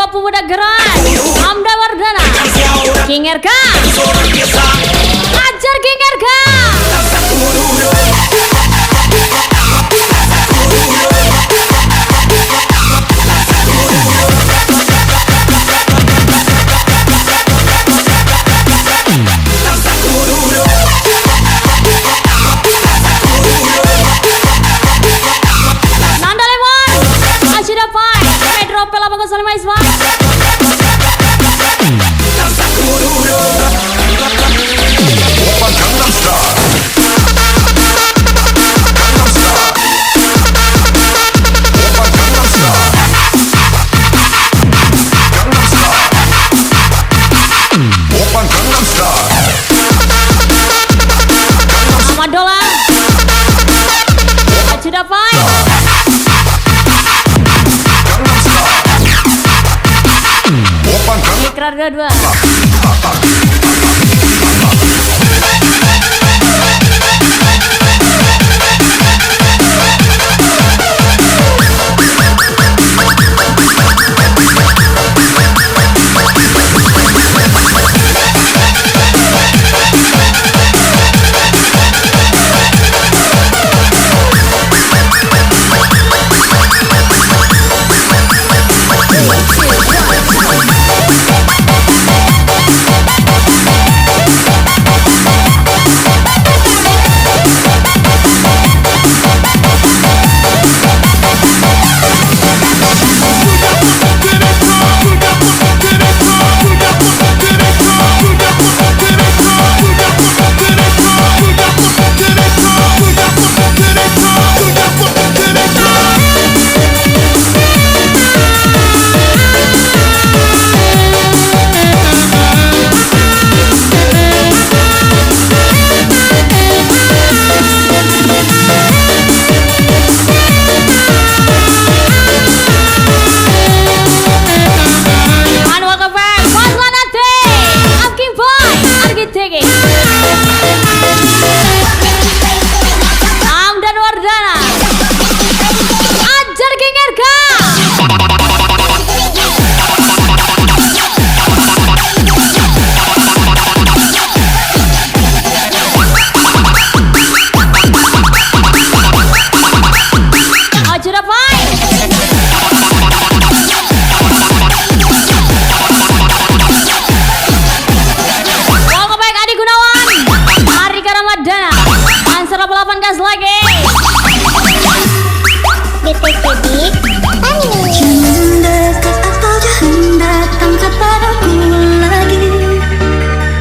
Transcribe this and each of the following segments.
Pemuda Gerai Amda Wardana King RK Ajar King RK. Nanda Lemon Ashida Pai Metro Pela Bagus Salimah Iswan. Dola Ashida Pai Ikrar dua-dua. Amdan Wardana Ajar King RK. Ashida Pai Welcome back Adi Gunawan Arika Ramadana Answer 8 gas lagi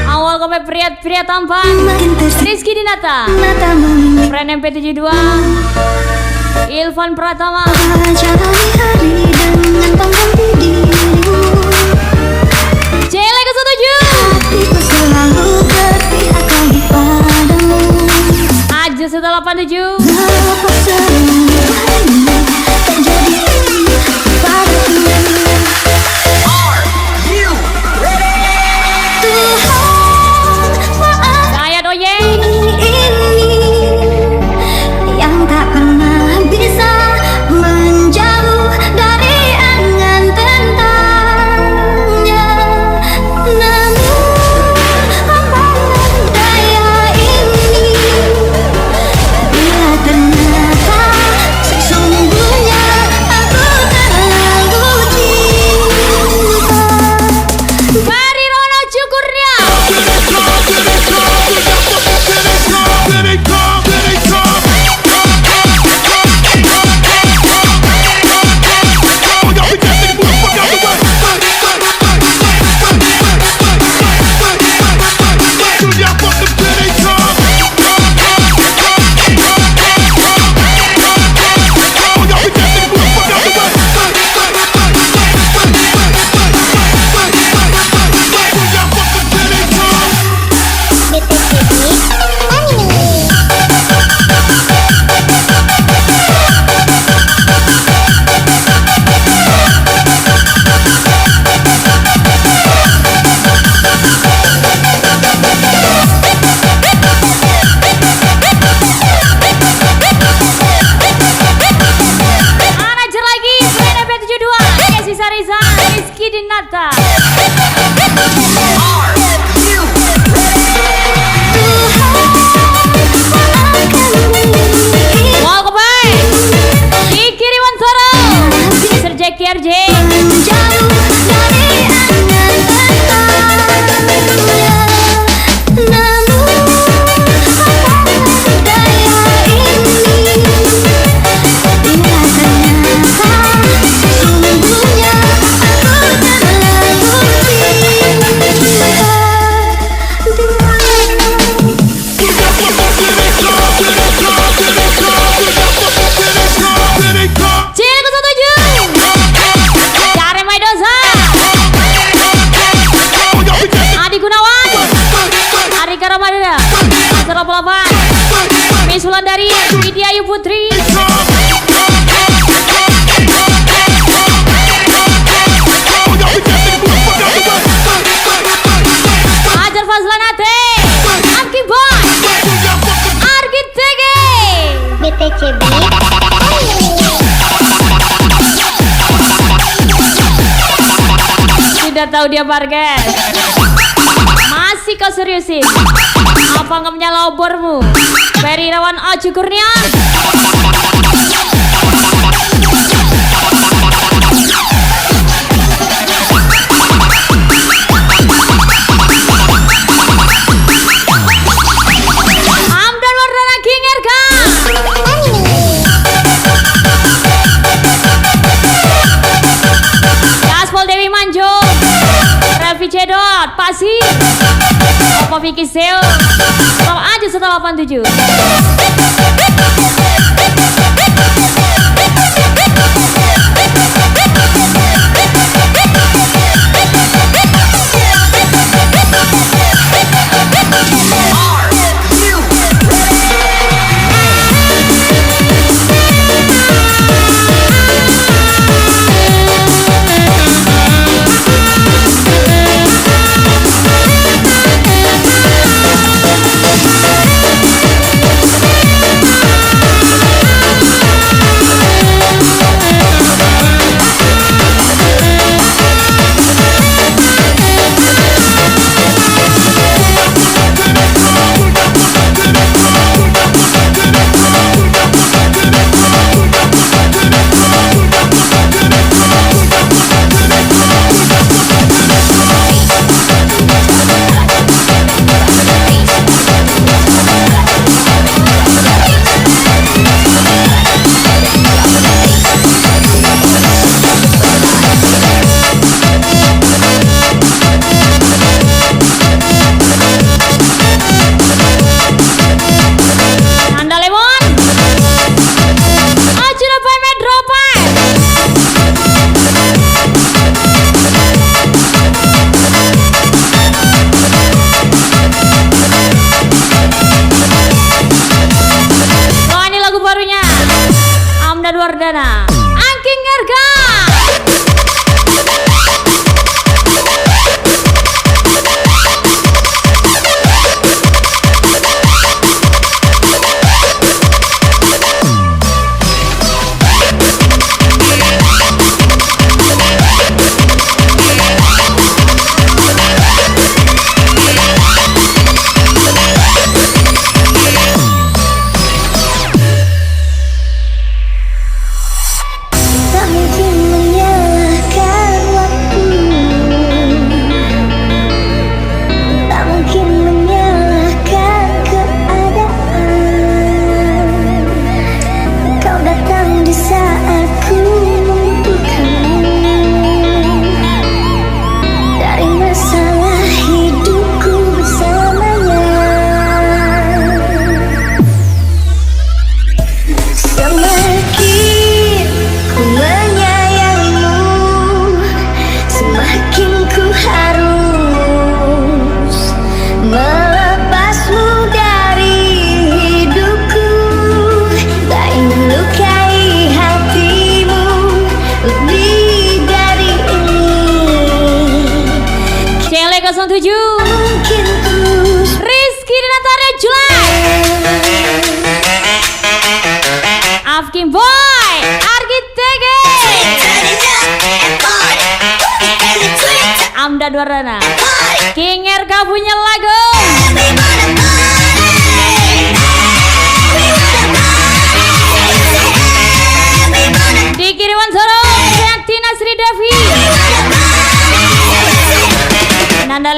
Awal kompak pria tampan Rizky Dinata Friend MP72 Ilvan Pratama Cele ke-7 Aja setelah 87 Saya Doyeng yang tak pernah bisa menjauh dari angan tentangnya. Namun apa daya ini bila ternyata sesungguhnya Jackie RJ. Menjauh dari angan-angan. Namun daya ini bila ternyata sungguhnya aku telah Cari Maidosa, Adi Gunawan, Arika Ramadana, 08, Miss Wulandari, Widya Ayu Putri, Ajar Fazlanate, Amki Boy, Argit Tege, BTCB. Tidak tahu dia parkir. Masih kau seriusin? Apa nggak punya lobormu? Ferry Rawan Aji Kurnia. Hamdan Wardana King Erka. Gaspol Dewi Manjo, Revi Cedot, Pasi, Opo Vicky Seo, Tahu aja setelah 87. Anda Lemon, Ajuna Pai Metro Pai. Oh, ini lagu barunya Hamdan Wardana, Angking Erga. Tak mungkin menyalahkan waktu, tak mungkin menyalahkan keadaan. Kau datang di saat ku membutuhkanmu. Dari masalah hidupku bersamanya, semakin ku menyayangimu, semakin ku harus melepasmu dari hidupku. Tak ingin lukai hatimu lebih dari ini. Cele 07, Mungkin terus Rizky Dinatara Julai, Afkin Boy, Argit Tege, Hamdan Wardana, King Erka punya lagu. Diki Dewan Soro, Tina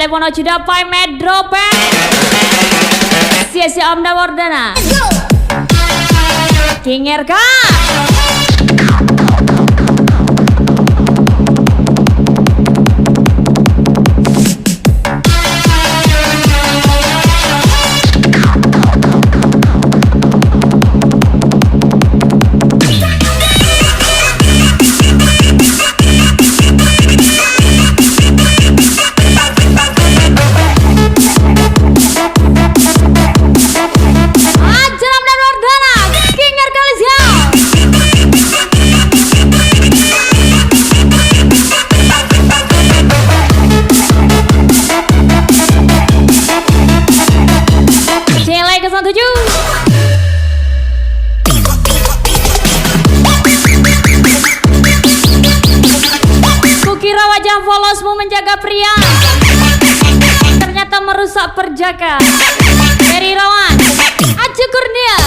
telepon sudah Pai Medro Pen. Sia-sia Amda Wardana. King RK. Kukira wajah polosmu menjaga pria, ternyata merusak perjaka. Dari Rawan Aji Kurnia.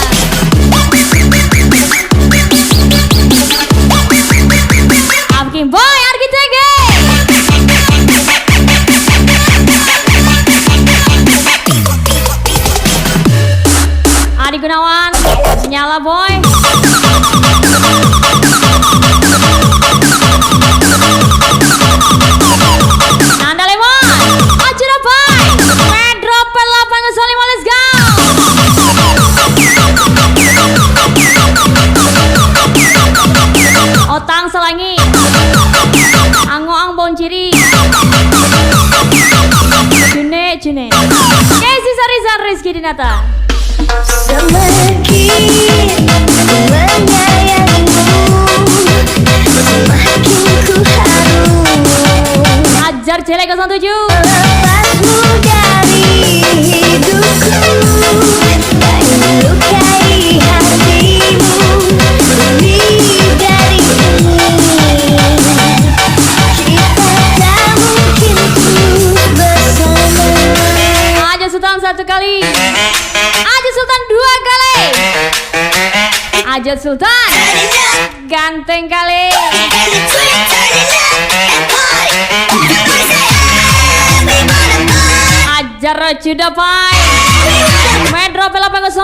Abkim Boy Argitege. Adi Gunawan Nyala Boy. Nanda Lemon Ajura Pai Medro Pel 805. Let's go. Otang Selangi Angoang Bonciri June Casey Sarizan Rizky Dinata. Semakin menyayangimu, semakin ku harus Ajar Cele 07. melepasmu dari hidupku, tak ingin lukai hatimu lebih dari ini. Kita tak mungkin terus bersama. Aja Sultan 1 kali, Aja Sultan 2 kali, Aja Sultan ganteng kali. Ajar Rojuda Pai Medro Pel 805.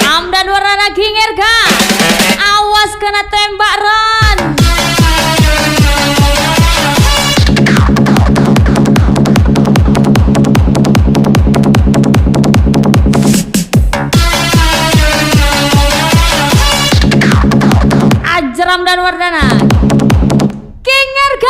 Amdan Warana King RK. Awas kena tembak Ron. Ajram dan Wardana King RK.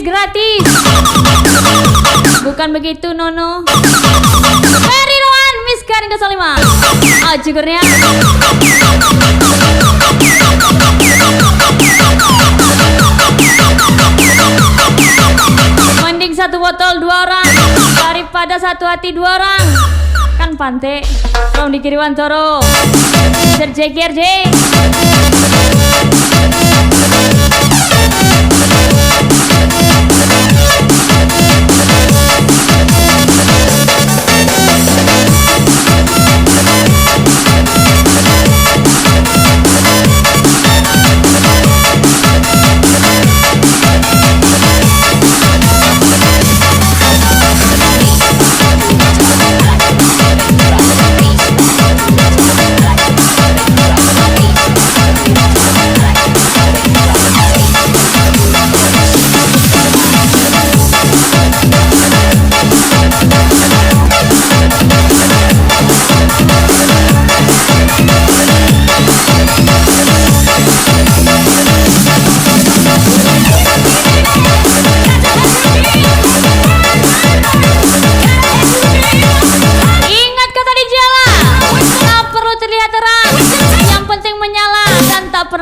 Gratis. Bukan begitu Nono. Ferry Rowan Miskarin 05. Aji Kurnia. Mending 1 botol 2 orang daripada 1 hati 2 orang. Kan pantai Rong dikiriwan Toro Serjekir J.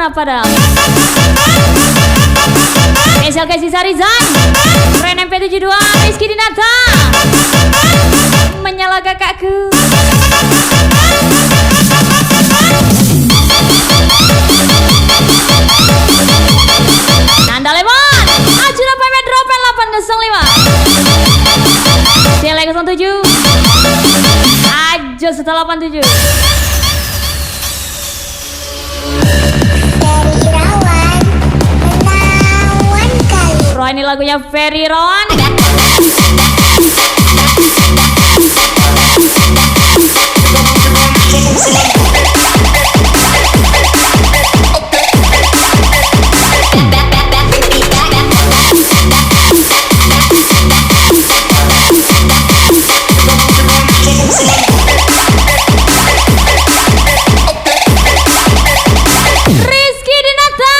warna padam. Spesial kasih Sarizan, Ren MP72, Rizky Dinata, menyala kakakku. Nanda Lemon, Ajuna Payment Dropen 805, Cele 07, Ajo setelah 87. Roh, ini lagunya Ferry Rowan. Rizky Dinata.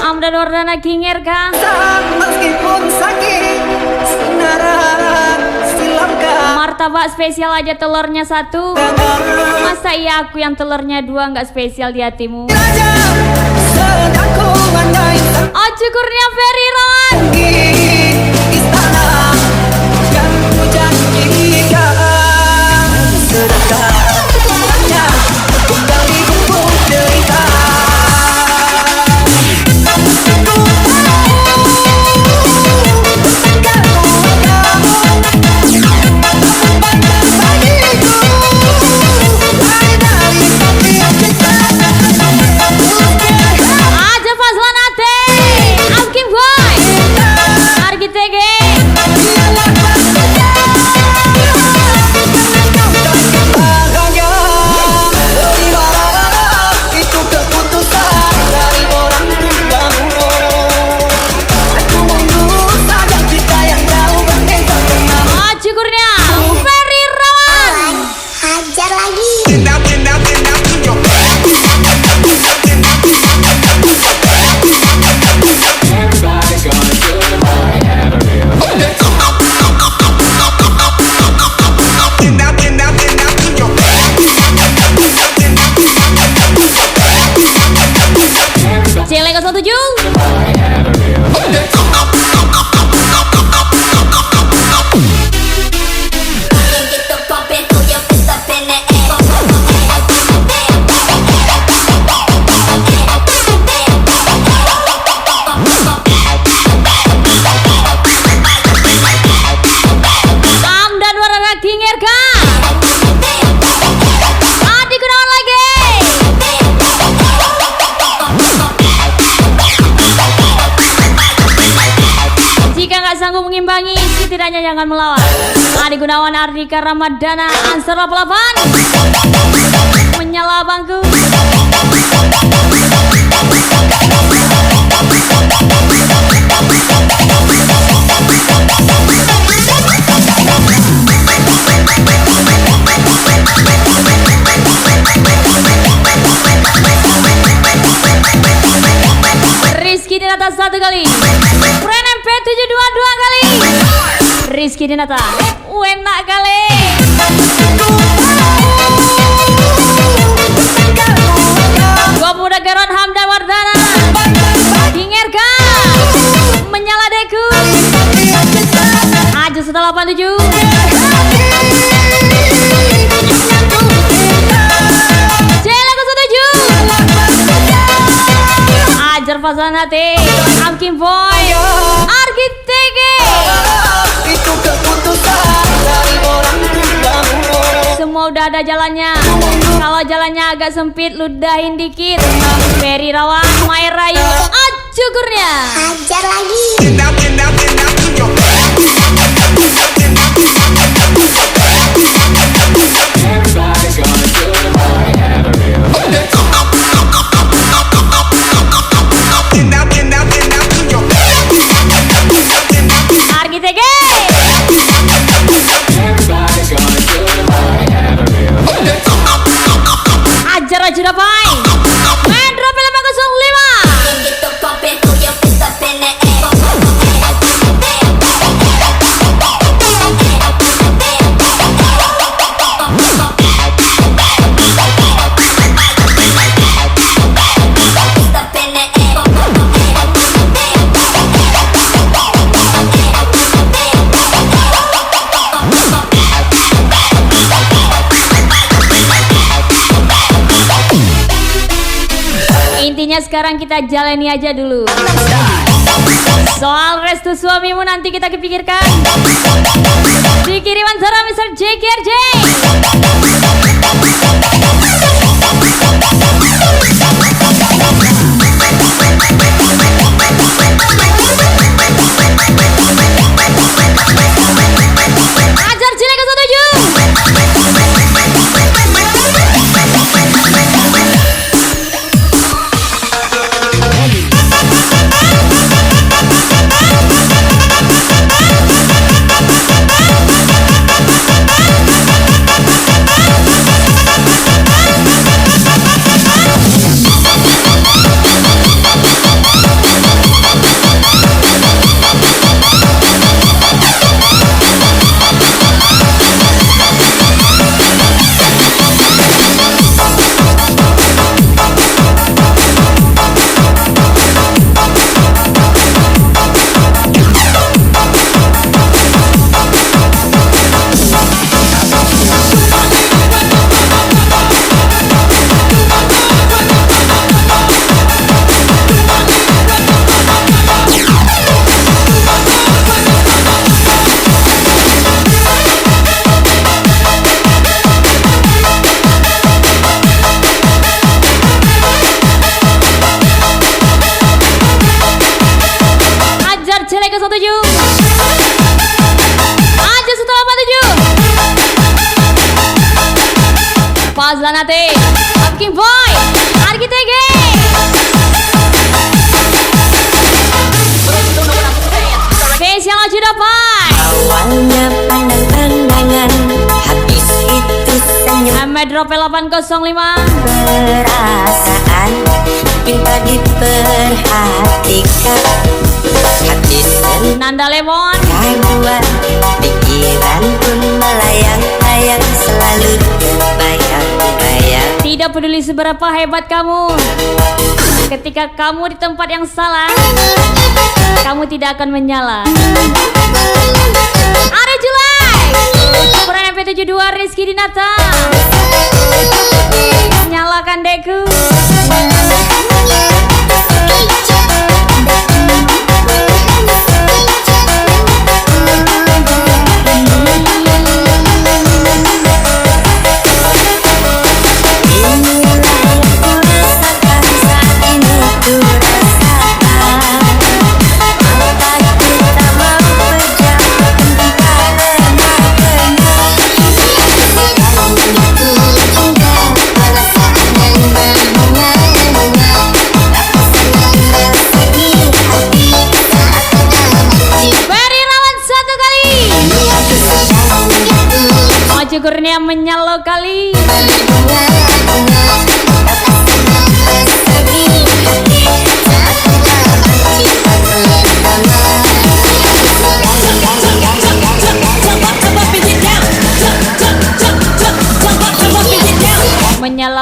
Amdan Wardana King RK. Meskipun sakit Martabak spesial aja telurnya 1. Masa iya aku yang telurnya 2 nggak spesial di hatimu? Ojo Kurnia Ferry Rowan. istana yang ku janjikan sedekah hanya untuk dibubuk derita. Aja Fazlan Ate, Alkim Boy, Argi TG. Itu keputusan dari orang tuamu. Aku mundur saja kita yang jauh berbeda dengan Ojo Kurnia Ferry Rowan. Hajar lagi. Cele 07. Amdan Wardana King RK. Adi Gunawan lagi. Jika nggak sanggup mengimbangi, setidaknya jangan melawan. Adi Gunawan, Ardika Ramadana, Ansar 88, menyala bangku. Rizky Dinata 1 kali, Ren MP72 2 kali. Rizky Dinata, enak kali. Gua muda Geron Hamdan Wardana, King RK, menyala deku. Aja setelah 87. Cele 07. Ajar Fazlan Hati, Amkim Boy, Argi TG. itu keputusan dari orang tuamu. Semua udah ada jalannya. Kalau jalannya agak sempit, ludahin dikit. Ferry Rawan, Mair Rayu, Ajo Kurnia. Hajar lagi. Argi TG. Ajar aja dapai. Main drop 505. Intinya sekarang kita jalani aja dulu. Soal restu suamimu nanti kita kepikirkan. Di kiriman Zara Mr. JKRJ. Ajar cilik ke 187. Pasan nanti King Boy Argi TG. Spesial aja dapat. Awalnya pandang-pandangan, habis itu senyum. Medro P805 Perasaan minta diperhatikan. Habis Nanda Lemon buat pikiran pun melayang-layang, selalu terbayang-bayang. Tidak peduli seberapa hebat kamu, ketika kamu di tempat yang salah, kamu tidak akan menyala. Are Julai Ukuran MP72 Rizky Dinata. Nyalakan deku. Kurnia menyalo kali.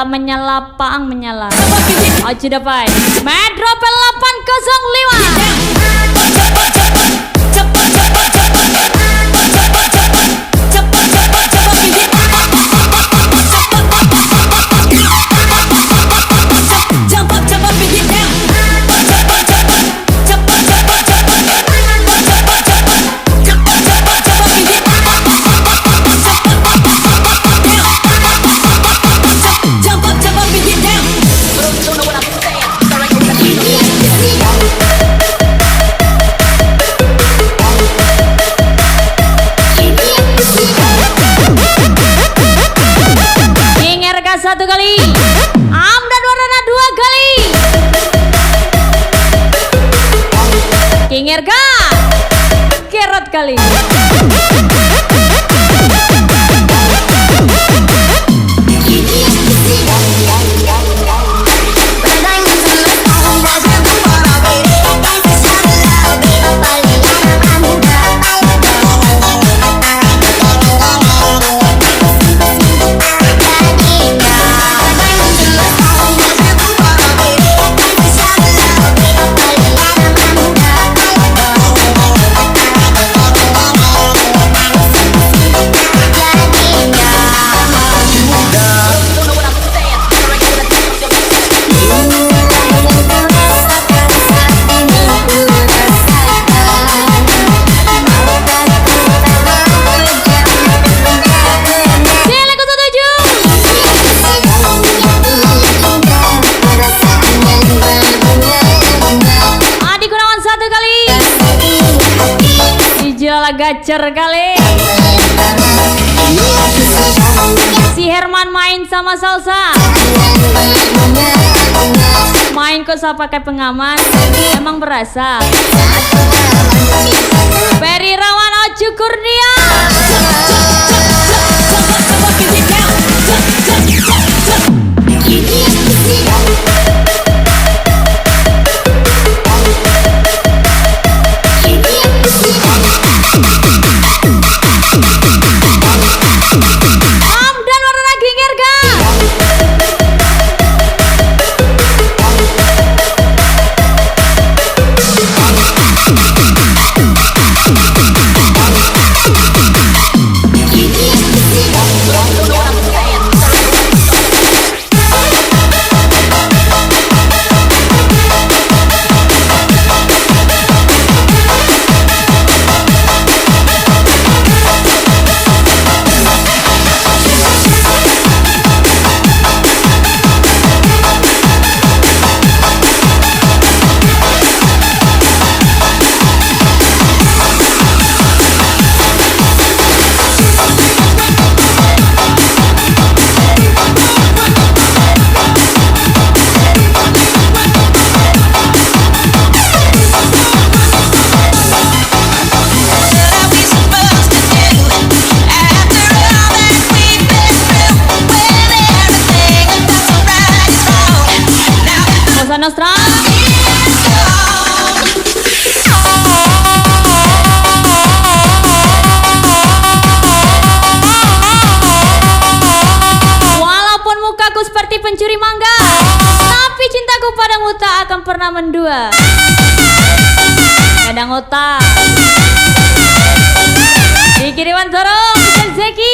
Menyala paang menyala. Ojo dapat. Metro P805. Satu kali, Amdan Warna 2 kali, King Erga Kerot kali. Siapa gacer kali? Si Herman main sama salsa. Main kok saya pakai pengaman. Emang berasa. Ferry Rawan Oju Kurnia. Dan warna ginger ga? Cosa Nostra. Walaupun mukaku seperti pencuri mangga, tapi cintaku padamu tak akan pernah mendua. Kadang otak Diki Dewantoro dan Zeki.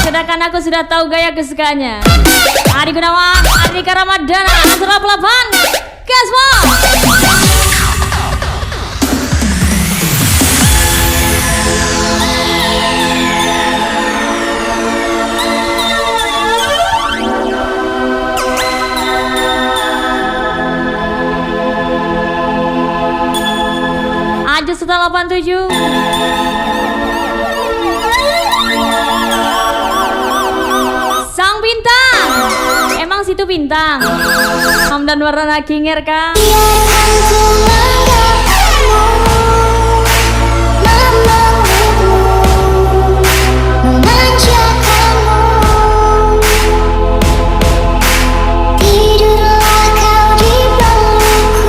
Sedangkan aku sudah tahu gaya kesukaannya. Adi Gunawan, Andika Ramadana, Azra Pelaban, Gasmo. Aja setelah 87. Sang bintang, emang situ bintang. Hamdan warna kinger kah?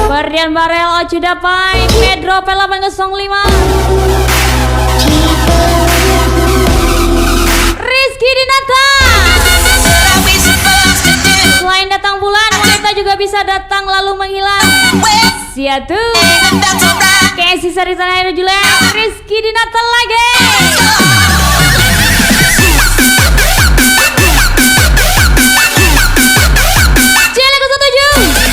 Berdian Barel Oju Dapai, Pedro P805, Rizky Dinata. Selain datang bulan, wanita juga bisa datang lalu menghilang. Siatu Casey Sarisana Heru Julian, Rizky Dinata lagi. Cilik 17.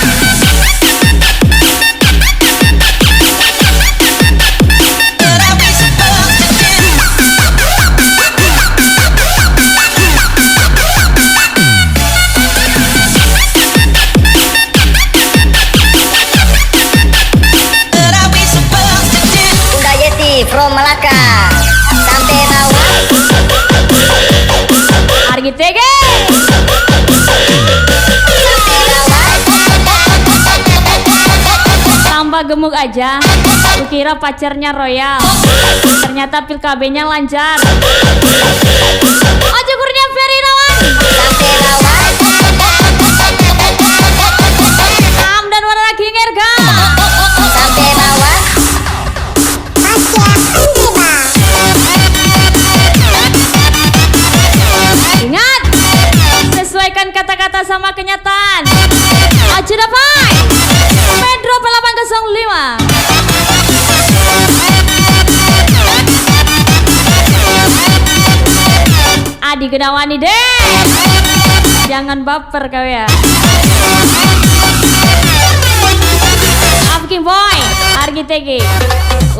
From Malaka sampai Rawa. Argi TG. Tambah gemuk aja. Kukira pacarnya royal. Ternyata pil KB-nya lancar. Ojo Kurnia Ferry Rawan. Sampai Rawa. Dan warna kinger ga? Sampai Rawa. Ingat, sesuaikan kata-kata sama kenyataan. Ojo dapat Pedro P805. Gunawani deh. Jangan baper kau ya. Afking boy, Argi TG.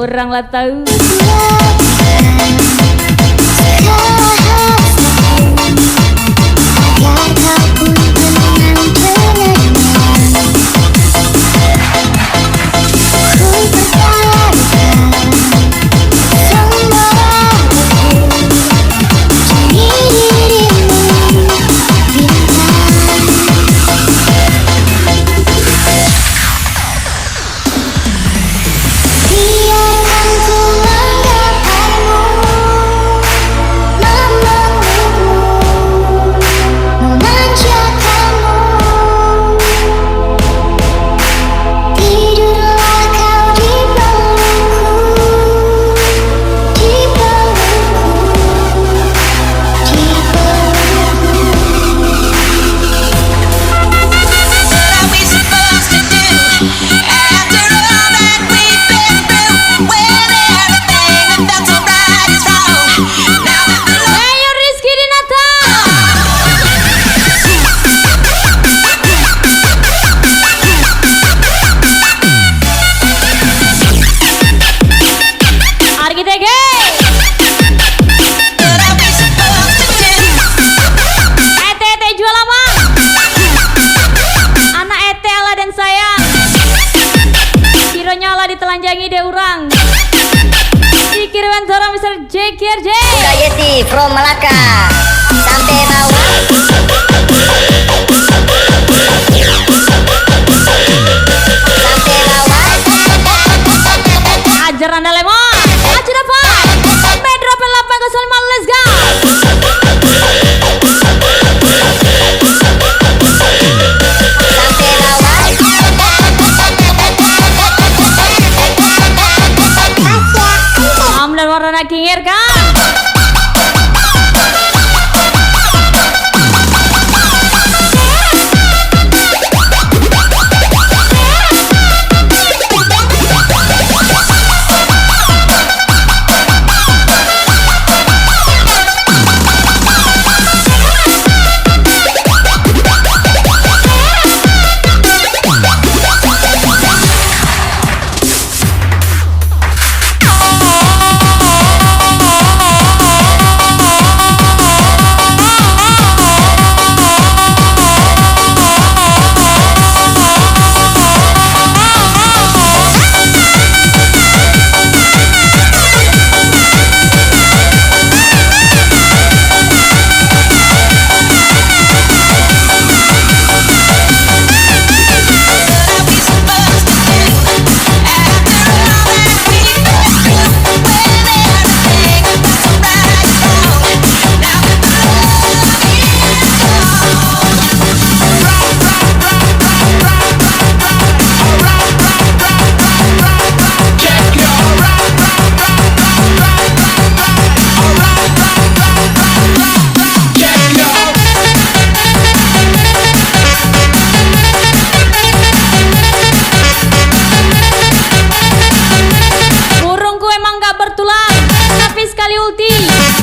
Orang lah tahu. Ditelanjangi deh orang. Dikiriman seorang Mr. JKRJ. Bunda Yeti from Malaka. Sampai bawah. Sampai bawah. Ajar anda lemon. Ajar apa? Pedro P805, let's go. Sampai bawah. Dan warna kingir kan.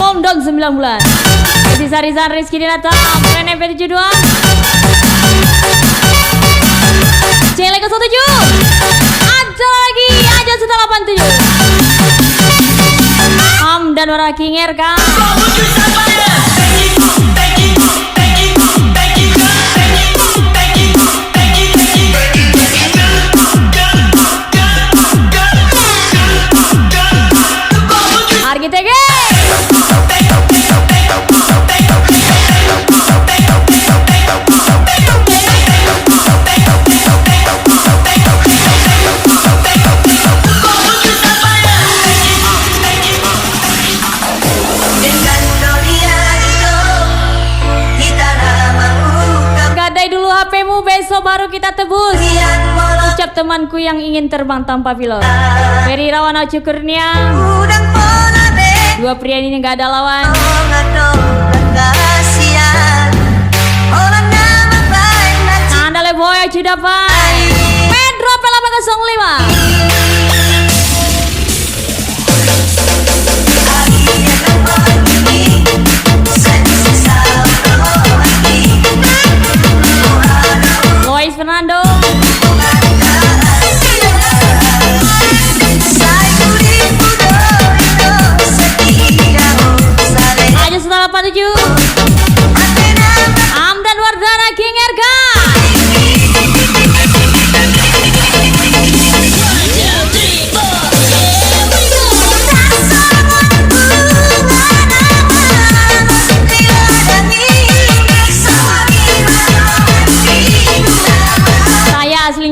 Pondok 9 bulan. Edi Sarizan Rizky Dinata Rene MP72 Celek 17 ada lagi aja setelah 87 dan warna Kinger kan. Argi TG HPmu besok baru kita tebus. Ucap temanku yang ingin terbang tanpa pilot. Ferry Rawana Cukurnia. Dua pria ini gak ada lawan. Anda leboy Cudapan Pedro P805.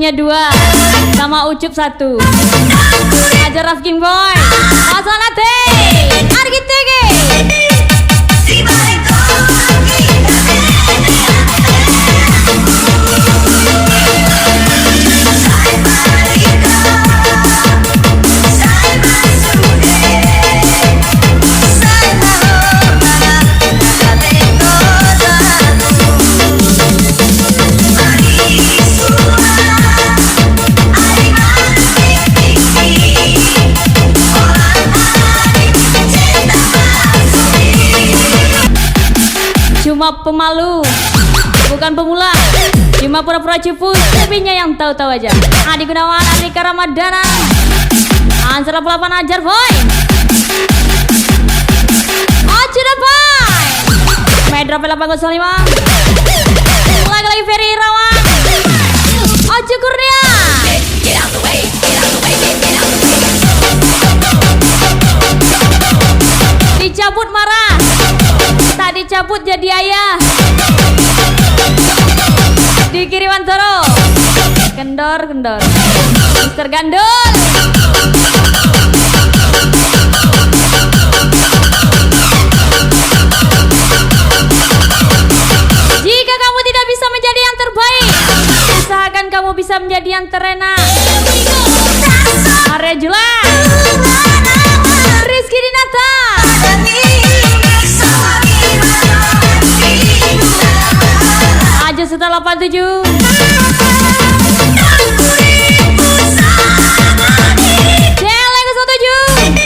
Ferry-nya 2 sama Ucup 1. Ajar Rafkin Boy. Asalate. Argitege. Cuma pemalu, bukan pemula. Cuma pura-pura cupu, lebihnya yang tahu-tahu aja. Adi Gunawan, Andika Ramadana, Ansar 88 Ajar Boy. Ojo Boy. Medro P805. Lagi-lagi Ferry Irawan. Ojo Kurnia. Dicabut marah, tak dicabut jadi ayah. Dikiriman Toro. Kendor Mister Gandul. Jika kamu tidak bisa menjadi yang terbaik, usahakan kamu bisa menjadi yang terenak. Arya Jula, Rizky Dinata, Aja setelah 87. Celeng ke 7.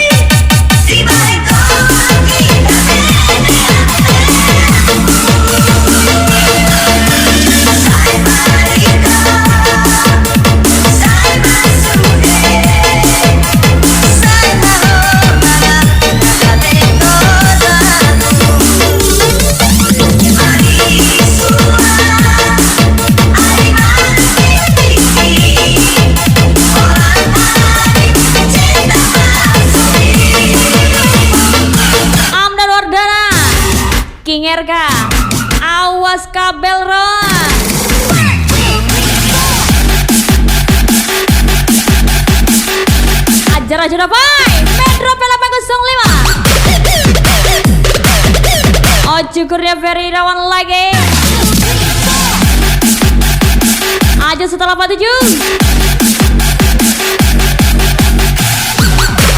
Amdan Wardana, King RK, awas kabel Ron. Ajar aja Boy. Metro P805. Ojo Kurnia Ferry Irawan lagi. Aja setelah 47.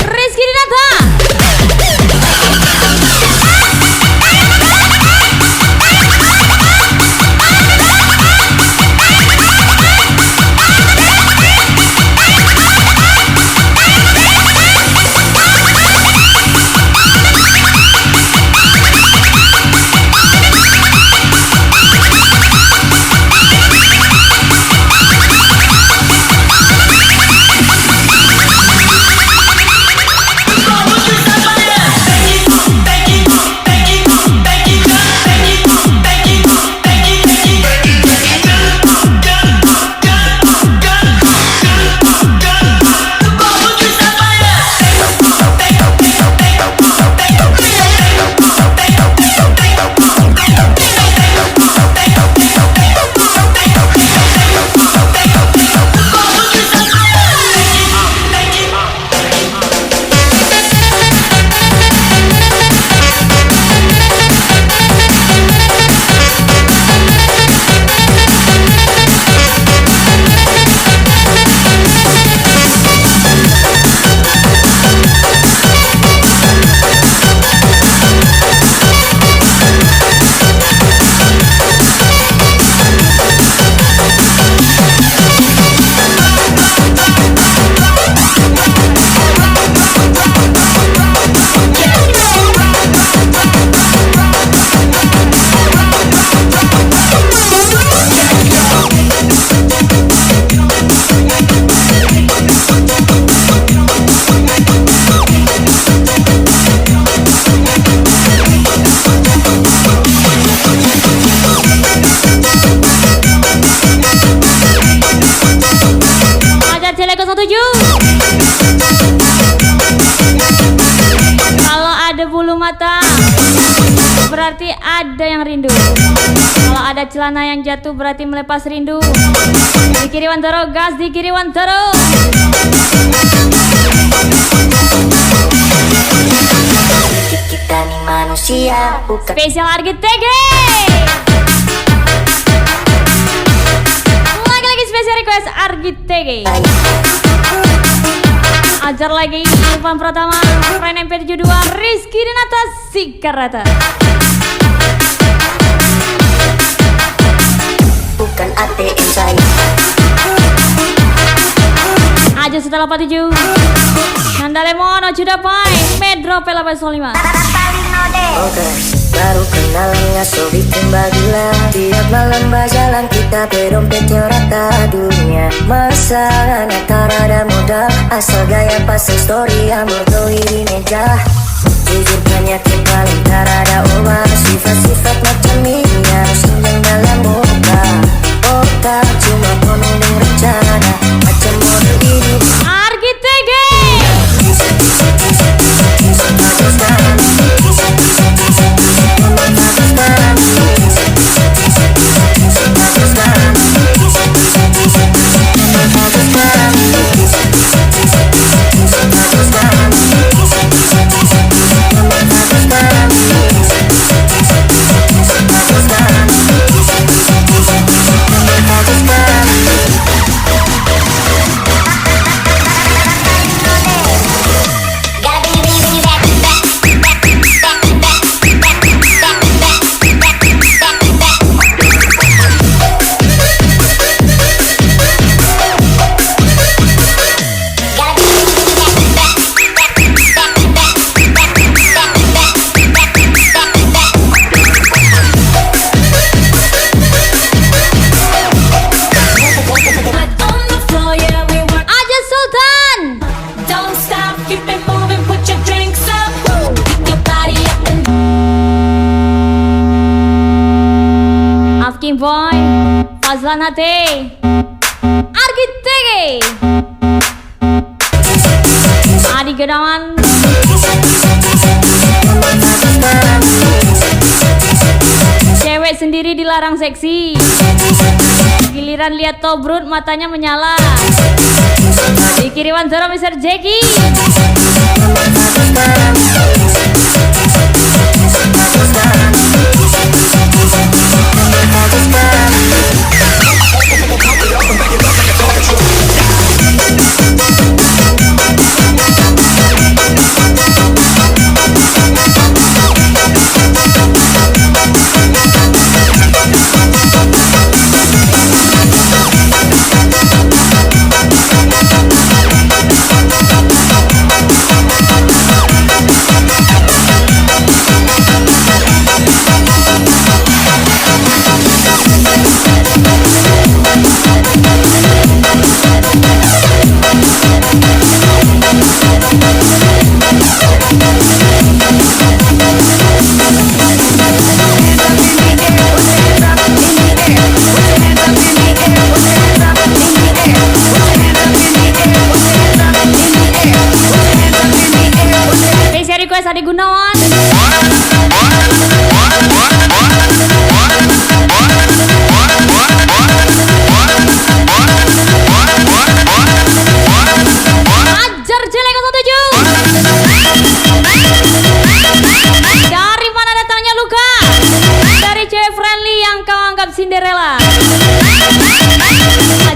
Rizky Dinata. Celeng ke 7. Kalau ada bulu mata berarti ada yang rindu. Kalau ada celana yang jatuh berarti melepas rindu. Di kiri Wantoro, gas di kiri Wantoro. Kita nih manusia bukan Spesial Argi TG. Lagi-lagi spesial request Argi TG. Ajar lagi Irfan Pratama, Ren MP72, Rizky Dinata, Sikarata. bukan ATM saya. Aja setelah 47 Nanda Lemon, Ojuda Pai, Medro P805. Oke, baru kenalnya so bikin bagila. Tiap malam berjalan kita berompetnya rata dunia. Masa tak ada modal, asal gaya pasang story yang berdoi di meja. Jujur penyakit paling tak ada obat. Sifat-sifat macam ini harus injang dalam muka. Otak cuma penuh rencana macam model ini. Argi TG. King Boy, Fazlan Hati, Argi TG, Adi Gedawan, cewek sendiri dilarang seksi, giliran lihat Tobrut matanya menyala. Di kiri Wantoro Mr. Jackie. Request Adi Gunawan. Ajar Jelek 07. Dari mana datangnya luka? Dari cewek friendly yang kau anggap Cinderella.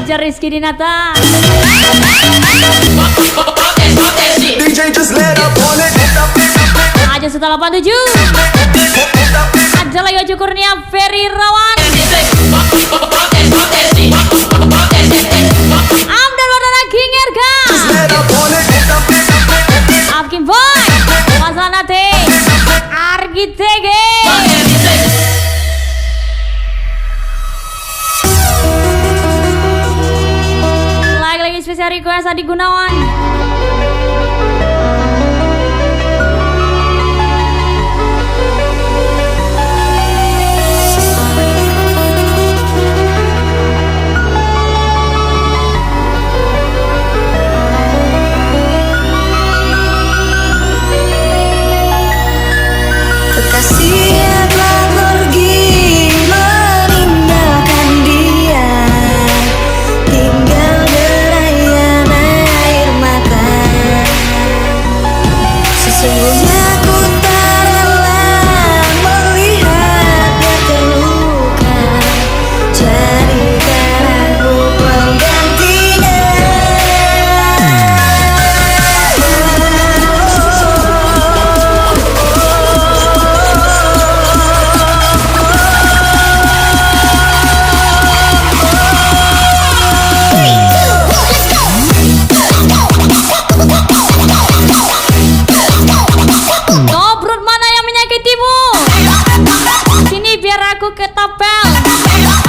Ajar Rizky Dinata. DJ just let up on it. Aja setelah 87 Aja lagi Kurnia Ferry Rawan Amdan Wadana King Erga Abkim Boy Fazlan Hati Argi TG. Lagi spesial request Adi Gunawan. Kekasih adalah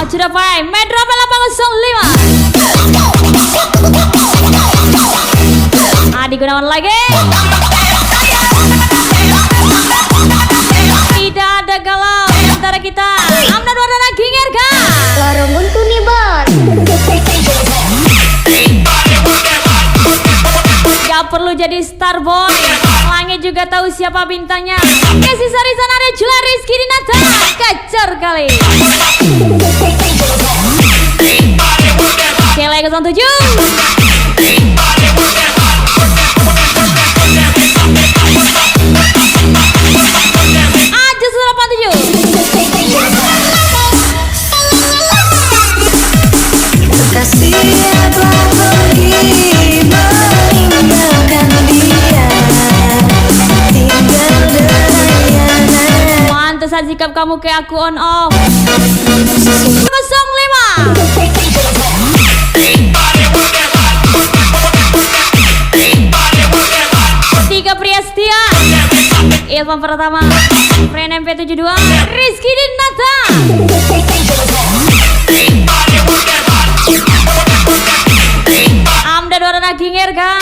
sudah pai Metro 805 Adi Gunawan lagi. Tidak ada galau antara kita. Amdan Wardana Gingerga. Larongun kuniban. Gak perlu jadi star boy, langit juga tahu siapa bintangnya. Kesi Sarisan ada Jula Rizky Dinata. Kacor kali. Kele 07 Aja 87 Kasih telah pergi meninggalkan dia. Tinggal delayanan. Mantesan sikap kamu kayak aku on off. 05 Tiga pria setia Ilman Pratama Friend MP72 Rizky Dinata Amdan Wardana Gingerga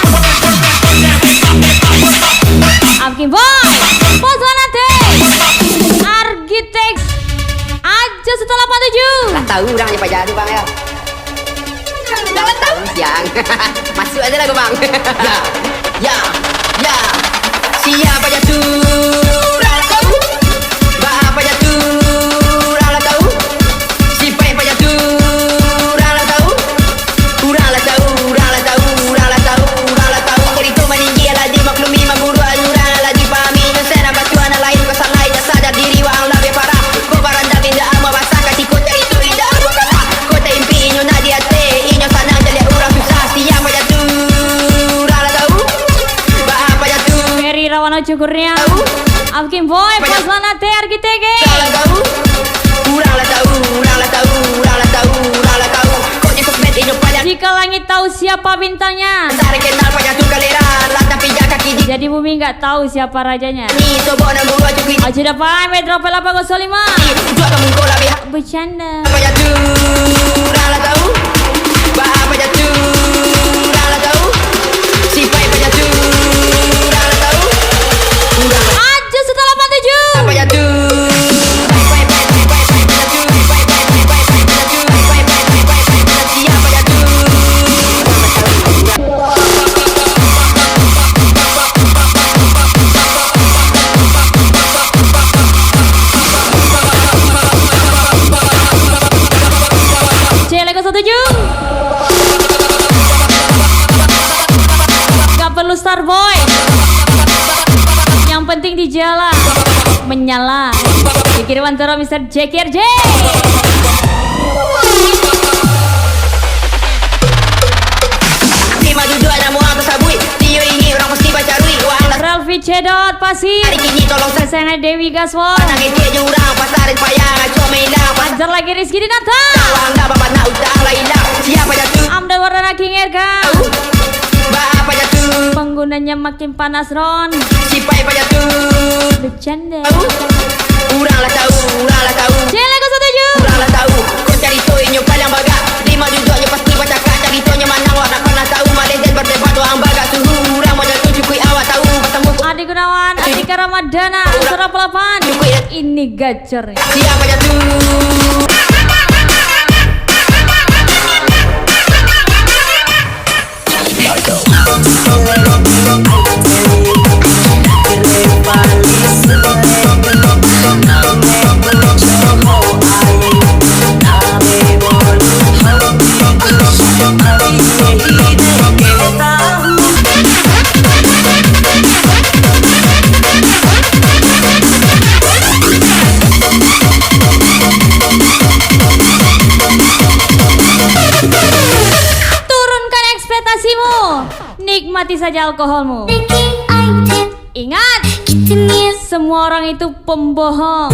Amkin Boy Posanate Architects Aja setelah 87 Tahu orangnya Pak Jadu bang ya. Jangan tahu siang. Masuk aja lagu bang. Ya. Siapa jatuh? Rala tahu. Bapak jatuh. Rala tahu. Si Pai Pak jatuh. Rala tahu. Rala tahu. Rala tahu. Rala tahu. Rala tahu. Kerito meninggi ala dimaklumi maguru ayuran ala dipahami. Nyusena batuan lain kesan lainnya sadar diri wang lebih parah. Kobaran dami dah ama basah katiko itu indah bukanlah. Kota impi inyo nadia te inyo sana jadi orang susah. Siapa jatuh? Rala tahu. Bapak jatuh. Ferry Rawana Cukurnya Amkin Boy Posanate Architects Rala tahu. Rala tahu. Rala tahu. Rala tahu. Rala tahu. Kok di sosmed inyo pada Jika langit tahu siapa bintangnya, Sari kenal Pak Jatuh kaliran. Lantas pijak kaki di jadi bumi nggak tahu siapa rajanya. ni sobo na guru cukui. Aja dapat Metro 805 Jua kamu kau lebih Bercanda Pak Jatuh. Rala tahu. Bapak jatuh. Rala tahu. Si Pai Pak Jatuh. Rala tahu. Rala Aja setelah 87 Pak Jatuh. Siapa jatuh? Cele 07 Gak perlu star boy, yang penting di jalan menyala. Dikirim antara Mr. JKRJ Lima duduk ada muang tersabui. Tio ini orang pasti baca rui. Wang lah Ralfi Cedot Pasir hari kini tolong saya. Kesayangan Dewi Gaswon Nangis dia jurang pasarin payang. Cuma hilang. Ajar lagi Rizky Dinata Wang dah bapak nak utang lah hilang. Siapa jatuh? Amdan Wardana Gingerga Bapak jatuh. Penggunanya makin panas Ron. Si Pai Pak jatuh. Bercanda Urang lah tahu. Urang lah tahu. Cele 07 Urang lah tahu. Kau cari tu inyo paling baga. Lima duduk inyo pasti baca kat. Cari tu inyo mana awak nak pernah tahu. Malaysia berdebat doang baga suhu. Urang mau jatuh cukui awak tahu. Pasang buku. Adi Gunawan Andika Ramadana Surah Pelapan. Ini gacor nih. Siapa jatuh? Turunkan ekspektasimu, nikmati saja alkoholmu. Ingat, semua orang itu pembohong.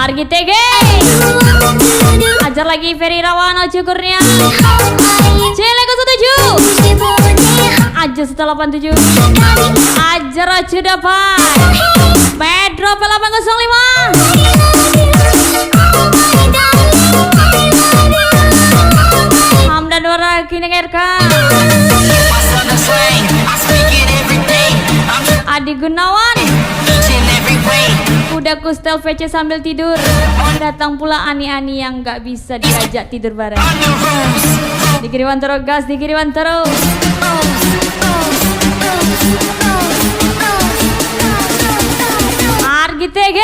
Architects ajar lagi Ferry Rawana Cukurnya Cele 07 aja setelah 87 Ajar aja dapat Pedro P805 Hamdan Wara Kining RK Adi Gunawan Udah kustel VC sambil tidur Datang pula ani-ani yang gak bisa diajak tidur bareng Dikiriwan terus gas, dikiriwan terus Argi TG